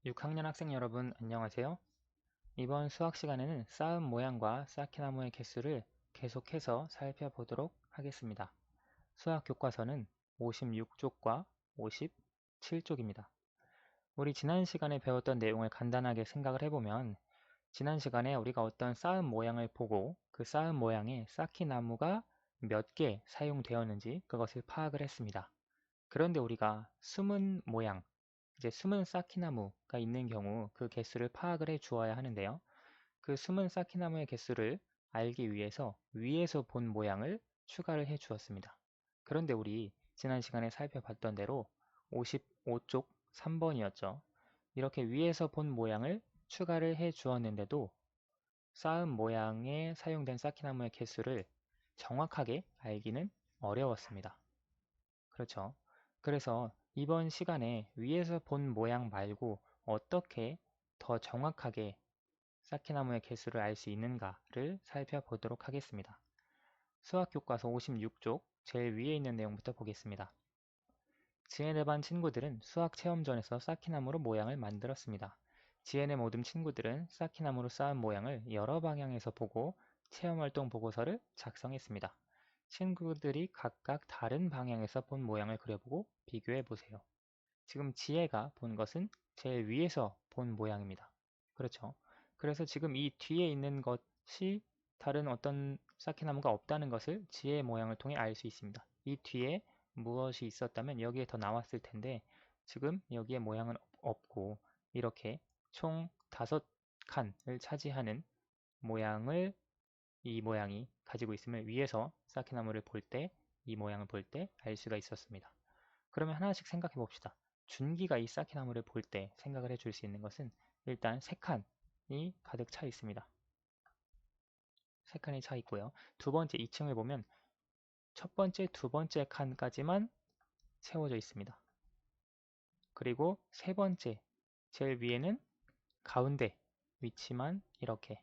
6학년 학생 여러분 안녕하세요. 이번 수학 시간에는 쌓음 모양과 쌓기나무의 개수를 계속해서 살펴보도록 하겠습니다. 수학 교과서는 56쪽과 57쪽입니다. 우리 지난 시간에 배웠던 내용을 간단하게 생각을 해보면 지난 시간에 우리가 어떤 쌓음 모양을 보고 그 쌓음 모양에 쌓기나무가 몇 개 사용되었는지 그것을 파악을 했습니다. 그런데 우리가 숨은 모양, 이제 숨은 쌓기나무가 있는 경우 그 개수를 파악을 해 주어야 하는데요. 그 숨은 쌓기나무의 개수를 알기 위해서 위에서 본 모양을 추가를 해 주었습니다. 그런데 우리 지난 시간에 살펴봤던 대로 55쪽 3번이었죠. 이렇게 위에서 본 모양을 추가를 해 주었는데도 쌓음 모양에 사용된 쌓기나무의 개수를 정확하게 알기는 어려웠습니다. 그렇죠. 그래서 이번 시간에 위에서 본 모양 말고 어떻게 더 정확하게 쌓기나무의 개수를 알 수 있는가를 살펴보도록 하겠습니다. 수학교과서 56쪽 제일 위에 있는 내용부터 보겠습니다. 지엔의 반 친구들은 수학 체험전에서 쌓기나무로 모양을 만들었습니다. 지엔의 모든 친구들은 쌓기나무로 쌓은 모양을 여러 방향에서 보고 체험활동 보고서를 작성했습니다. 친구들이 각각 다른 방향에서 본 모양을 그려보고 비교해 보세요. 지금 지혜가 본 것은 제일 위에서 본 모양입니다. 그렇죠? 그래서 지금 이 뒤에 있는 것이 다른 어떤 쌓기나무가 없다는 것을 지혜의 모양을 통해 알 수 있습니다. 이 뒤에 무엇이 있었다면 여기에 더 나왔을 텐데 지금 여기에 모양은 없고 이렇게 총 5칸을 차지하는 모양을 이 모양이 가지고 있음을 위에서 쌓기나무를 볼 때, 이 모양을 볼 때 알 수가 있었습니다. 그러면 하나씩 생각해 봅시다. 준기가 이 쌓기나무를 볼 때 생각을 해줄 수 있는 것은 일단 3칸이 가득 차 있습니다. 3칸이 차 있고요. 두 번째 2층을 보면 첫 번째, 두 번째 칸까지만 채워져 있습니다. 그리고 세 번째, 제일 위에는 가운데 위치만 이렇게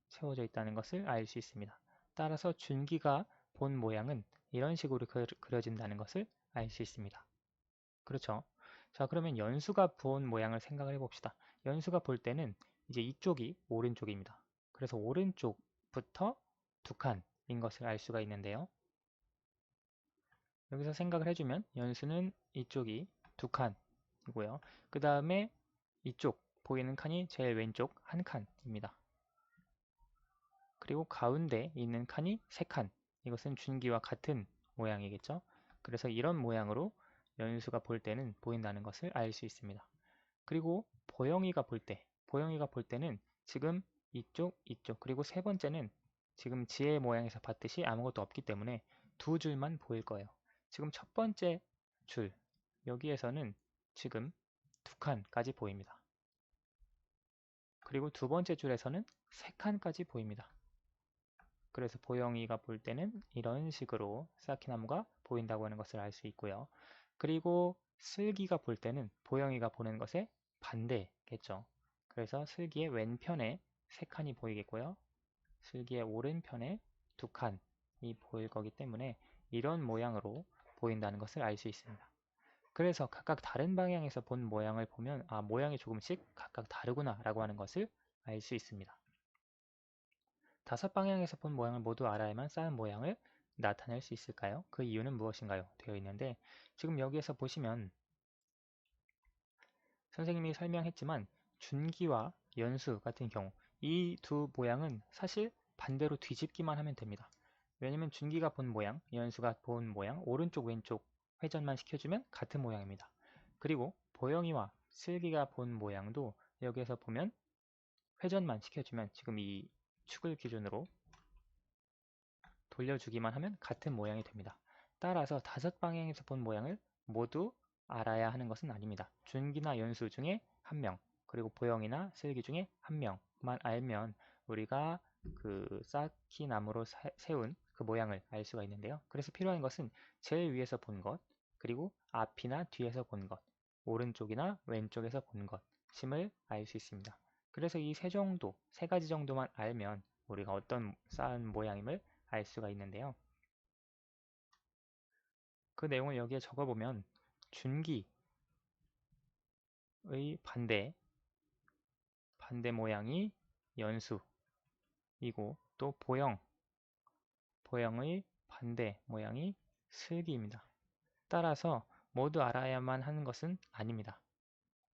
채워져 있다는 것을 알 수 있습니다. 따라서 준기가 본 모양은 이런 식으로 그려진다는 것을 알 수 있습니다. 그렇죠? 자, 그러면 연수가 본 모양을 생각을 해봅시다. 연수가 볼 때는 이제 이쪽이 오른쪽입니다. 그래서 오른쪽부터 두 칸인 것을 알 수가 있는데요. 여기서 생각을 해주면 연수는 이쪽이 두 칸이고요. 그 다음에 이쪽 보이는 칸이 제일 왼쪽 한 칸입니다. 그리고 가운데 있는 칸이 3칸. 이것은 준기와 같은 모양이겠죠. 그래서 이런 모양으로 연수가 볼 때는 보인다는 것을 알 수 있습니다. 그리고 보영이가 볼 때는 지금 이쪽, 이쪽, 그리고 세 번째는 지금 지혜 모양에서 봤듯이 아무것도 없기 때문에 두 줄만 보일 거예요. 지금 첫 번째 줄, 여기에서는 지금 두 칸까지 보입니다. 그리고 두 번째 줄에서는 세 칸까지 보입니다. 그래서 보영이가 볼 때는 이런 식으로 쌓기나무가 보인다고 하는 것을 알 수 있고요. 그리고 슬기가 볼 때는 보영이가 보는 것의 반대겠죠. 그래서 슬기의 왼편에 3칸이 보이겠고요. 슬기의 오른편에 2칸이 보일 거기 때문에 이런 모양으로 보인다는 것을 알 수 있습니다. 그래서 각각 다른 방향에서 본 모양을 보면 모양이 조금씩 각각 다르구나 라고 하는 것을 알 수 있습니다. 5방향에서 본 모양을 모두 알아야만 쌓은 모양을 나타낼 수 있을까요? 그 이유는 무엇인가요? 되어 있는데 지금 여기에서 보시면 선생님이 설명했지만 준기와 연수 같은 경우 이 두 모양은 사실 반대로 뒤집기만 하면 됩니다. 왜냐면 준기가 본 모양, 연수가 본 모양, 오른쪽 왼쪽 회전만 시켜주면 같은 모양입니다. 그리고 보영이와 슬기가 본 모양도 여기에서 보면 회전만 시켜주면 지금 이 축을 기준으로 돌려주기만 하면 같은 모양이 됩니다. 따라서 5방향에서 본 모양을 모두 알아야 하는 것은 아닙니다. 준기나 연수 중에 한 명, 그리고 보영이나 슬기 중에 한 명만 알면 우리가 그 쌓기나무로 세운 그 모양을 알 수가 있는데요. 그래서 필요한 것은 제일 위에서 본 것, 그리고 앞이나 뒤에서 본 것, 오른쪽이나 왼쪽에서 본 것임을 알 수 있습니다. 그래서 이 세 가지 정도만 알면 우리가 어떤 쌓은 모양임을 알 수가 있는데요. 그 내용을 여기에 적어보면 준기의 반대, 반대 모양이 연수이고 또 보형의 반대 모양이 슬기입니다. 따라서 모두 알아야만 하는 것은 아닙니다.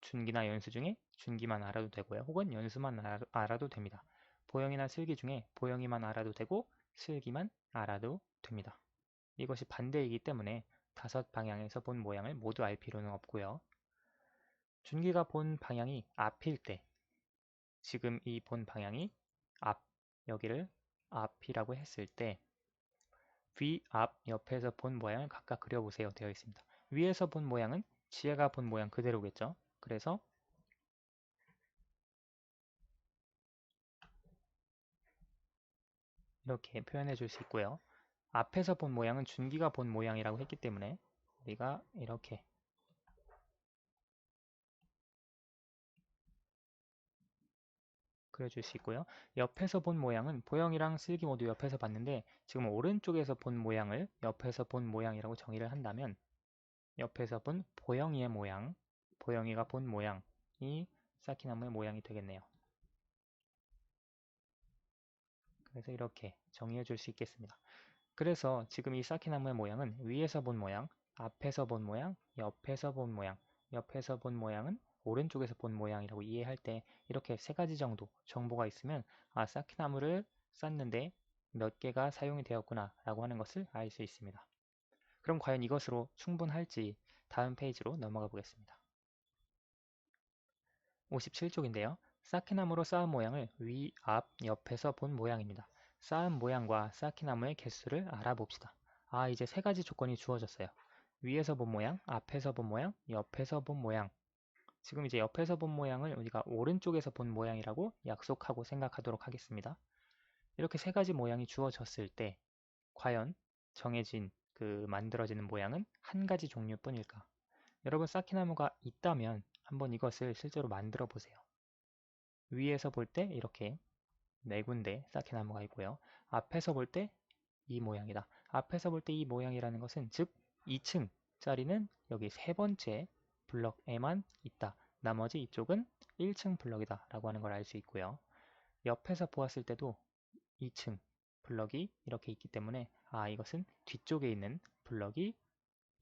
준기나 연수 중에 준기만 알아도 되고요. 혹은 연수만 알아도 됩니다. 보형이나 슬기 중에 보형이만 알아도 되고 슬기만 알아도 됩니다. 이것이 반대이기 때문에 5방향에서 본 모양을 모두 알 필요는 없고요. 준기가 본 방향이 앞일 때, 지금 이 본 방향이 앞, 여기를 앞이라고 했을 때 위, 앞, 옆에서 본 모양을 각각 그려보세요 되어 있습니다. 위에서 본 모양은 지혜가 본 모양 그대로겠죠. 그래서 이렇게 표현해 줄 수 있고요. 앞에서 본 모양은 준기가 본 모양이라고 했기 때문에 우리가 이렇게 그려줄 수 있고요. 옆에서 본 모양은 보형이랑 슬기 모두 옆에서 봤는데 지금 오른쪽에서 본 모양을 옆에서 본 모양이라고 정의를 한다면 옆에서 본 보형이의 모양, 보형이가 본 모양이 쌓기나무의 모양이 되겠네요. 그래서 이렇게 정의해 줄 수 있겠습니다. 그래서 지금 이 쌓기나무의 모양은 위에서 본 모양, 앞에서 본 모양, 옆에서 본 모양, 옆에서 본 모양은 오른쪽에서 본 모양이라고 이해할 때 이렇게 3가지 정도 정보가 있으면 아, 쌓기나무를 쌓는데 몇 개가 사용이 되었구나 라고 하는 것을 알 수 있습니다. 그럼 과연 이것으로 충분할지 다음 페이지로 넘어가 보겠습니다. 57쪽인데요. 쌓기나무로 쌓은 모양을 위, 앞, 옆에서 본 모양입니다. 쌓은 모양과 쌓기나무의 개수를 알아봅시다. 아, 이제 3가지 조건이 주어졌어요. 위에서 본 모양, 앞에서 본 모양, 옆에서 본 모양. 지금 이제 옆에서 본 모양을 우리가 오른쪽에서 본 모양이라고 약속하고 생각하도록 하겠습니다. 이렇게 3가지 모양이 주어졌을 때 과연 정해진 만들어지는 모양은 한 가지 종류뿐일까? 여러분 쌓기나무가 있다면 한번 이것을 실제로 만들어 보세요. 위에서 볼 때 이렇게 4군데 쌓기나무가 있고요. 앞에서 볼 때 이 모양이다. 앞에서 볼 때 이 모양이라는 것은 즉 2층짜리는 여기 3번째 블럭에만 있다. 나머지 이쪽은 1층 블럭이다 라고 하는 걸 알 수 있고요. 옆에서 보았을 때도 2층 블럭이 이렇게 있기 때문에 아, 이것은 뒤쪽에 있는 블럭이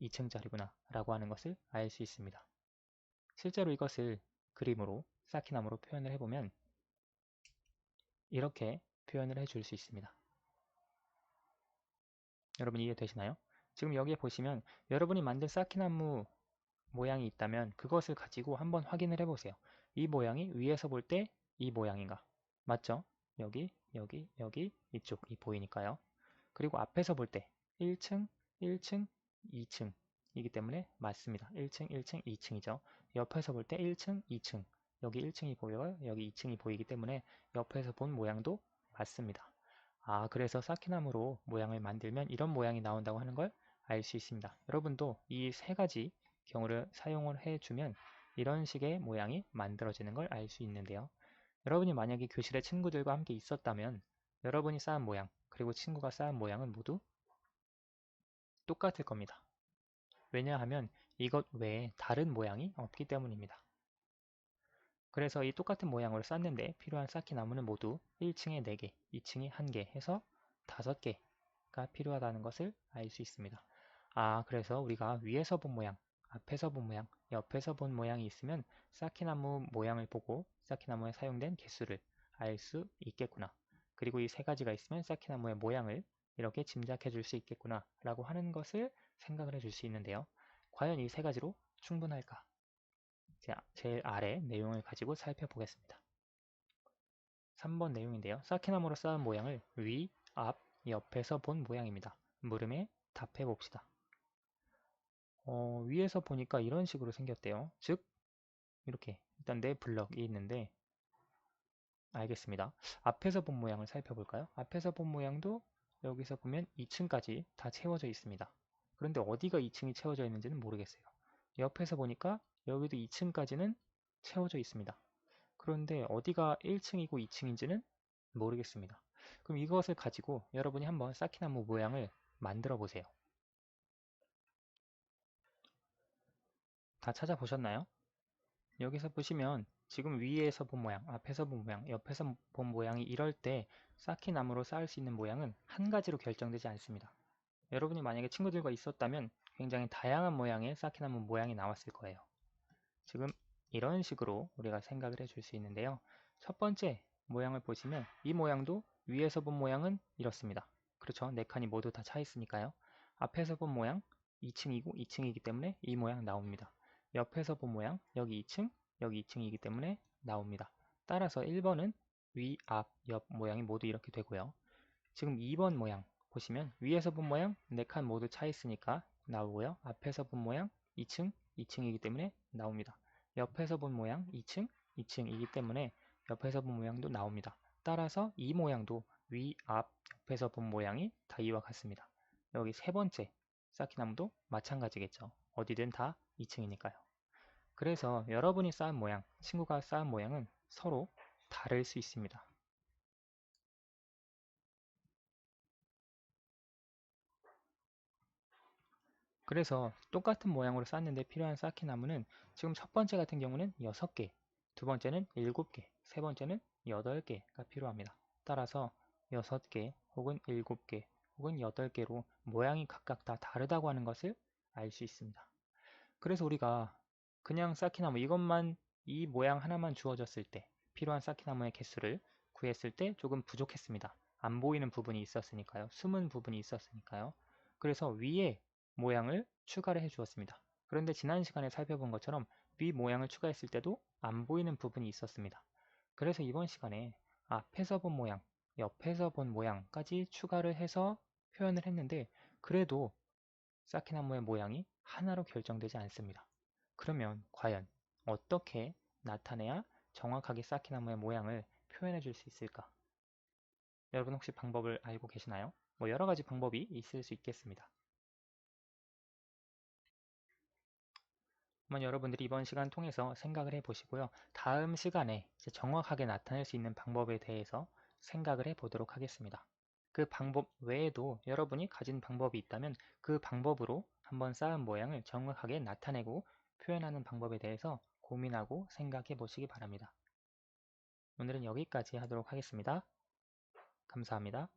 2층짜리구나 라고 하는 것을 알 수 있습니다. 실제로 이것을 그림으로 쌓기나무로 표현을 해보면 이렇게 표현을 해줄 수 있습니다. 여러분 이해되시나요? 지금 여기에 보시면 여러분이 만든 쌓기나무 모양이 있다면 그것을 가지고 한번 확인을 해보세요. 이 모양이 위에서 볼 때 이 모양인가? 맞죠? 여기, 여기, 여기, 이쪽이 보이니까요. 그리고 앞에서 볼 때 1층, 1층, 2층 이기 때문에 맞습니다. 1층, 1층, 2층이죠. 옆에서 볼 때 1층, 2층 여기 1층이 보여요. 여기 2층이 보이기 때문에 옆에서 본 모양도 맞습니다. 아, 그래서 쌓기나무로 모양을 만들면 이런 모양이 나온다고 하는 걸 알 수 있습니다. 여러분도 이 3가지 경우를 사용을 해주면 이런 식의 모양이 만들어지는 걸 알 수 있는데요. 여러분이 만약에 교실에 친구들과 함께 있었다면 여러분이 쌓은 모양 그리고 친구가 쌓은 모양은 모두 똑같을 겁니다. 왜냐하면 이것 외에 다른 모양이 없기 때문입니다. 그래서 이 똑같은 모양으로 쌓는데 필요한 쌓기나무는 모두 1층에 4개, 2층에 1개 해서 5개가 필요하다는 것을 알 수 있습니다. 아, 그래서 우리가 위에서 본 모양, 앞에서 본 모양, 옆에서 본 모양이 있으면 쌓기나무 모양을 보고 쌓기나무에 사용된 개수를 알 수 있겠구나. 그리고 이 3가지가 있으면 쌓기나무의 모양을 이렇게 짐작해 줄 수 있겠구나 라고 하는 것을 생각을 해줄 수 있는데요. 과연 이 3가지로 충분할까? 제일 아래 내용을 가지고 살펴보겠습니다. 3번 내용인데요. 쌓기나무로 쌓은 모양을 위, 앞, 옆에서 본 모양입니다. 물음에 답해 봅시다. 위에서 보니까 이런 식으로 생겼대요. 즉 이렇게 일단 4블럭이 있는데 알겠습니다. 앞에서 본 모양을 살펴볼까요? 앞에서 본 모양도 여기서 보면 2층까지 다 채워져 있습니다. 그런데 어디가 2층이 채워져 있는지는 모르겠어요. 옆에서 보니까 여기도 2층까지는 채워져 있습니다. 그런데 어디가 1층이고 2층인지는 모르겠습니다. 그럼 이것을 가지고 여러분이 한번 쌓기나무 모양을 만들어 보세요. 다 찾아보셨나요? 여기서 보시면 지금 위에서 본 모양, 앞에서 본 모양, 옆에서 본 모양이 이럴 때 쌓기 나무로 쌓을 수 있는 모양은 한 가지로 결정되지 않습니다. 여러분이 만약에 친구들과 있었다면 굉장히 다양한 모양의 쌓기나무 모양이 나왔을 거예요. 지금 이런 식으로 우리가 생각을 해줄 수 있는데요. 첫 번째 모양을 보시면 이 모양도 위에서 본 모양은 이렇습니다. 그렇죠? 네 칸이 모두 다 차 있으니까요. 앞에서 본 모양 2층이고 2층이기 때문에 이 모양 나옵니다. 옆에서 본 모양 여기 2층, 여기 2층이기 때문에 나옵니다. 따라서 1번은 위, 앞, 옆 모양이 모두 이렇게 되고요. 지금 2번 모양 보시면 위에서 본 모양 4칸 모두 차 있으니까 나오고요. 앞에서 본 모양 2층, 2층이기 때문에 나옵니다. 옆에서 본 모양 2층, 2층이기 때문에 옆에서 본 모양도 나옵니다. 따라서 이 모양도 위, 앞, 옆에서 본 모양이 다 이와 같습니다. 여기 세 번째 쌓기나무도 마찬가지겠죠. 어디든 다 2층이니까요. 그래서 여러분이 쌓은 모양, 친구가 쌓은 모양은 서로 다를 수 있습니다. 그래서 똑같은 모양으로 쌓는데 필요한 쌓기나무는 지금 첫 번째 같은 경우는 6개, 두 번째는 7개, 세 번째는 8개가 필요합니다. 따라서 6개 혹은 7개 혹은 8개로 모양이 각각 다 다르다고 하는 것을 알 수 있습니다. 그래서 우리가 그냥 쌓기나무 이것만 이 모양 하나만 주어졌을 때 필요한 쌓기나무의 개수를 구했을 때 조금 부족했습니다. 안 보이는 부분이 있었으니까요. 숨은 부분이 있었으니까요. 그래서 위에 모양을 추가를 해 주었습니다. 그런데 지난 시간에 살펴본 것처럼 위 모양을 추가했을 때도 안 보이는 부분이 있었습니다. 그래서 이번 시간에 앞에서 본 모양, 옆에서 본 모양까지 추가를 해서 표현을 했는데 그래도 쌓기나무의 모양이 하나로 결정되지 않습니다. 그러면 과연 어떻게 나타내야 정확하게 쌓기나무의 모양을 표현해 줄 수 있을까? 여러분 혹시 방법을 알고 계시나요? 뭐 여러 가지 방법이 있을 수 있겠습니다. 한번 여러분들이 이번 시간 통해서 생각을 해 보시고요. 다음 시간에 이제 정확하게 나타낼 수 있는 방법에 대해서 생각을 해 보도록 하겠습니다. 그 방법 외에도 여러분이 가진 방법이 있다면 그 방법으로 한번 쌓은 모양을 정확하게 나타내고 표현하는 방법에 대해서 고민하고 생각해 보시기 바랍니다. 오늘은 여기까지 하도록 하겠습니다. 감사합니다.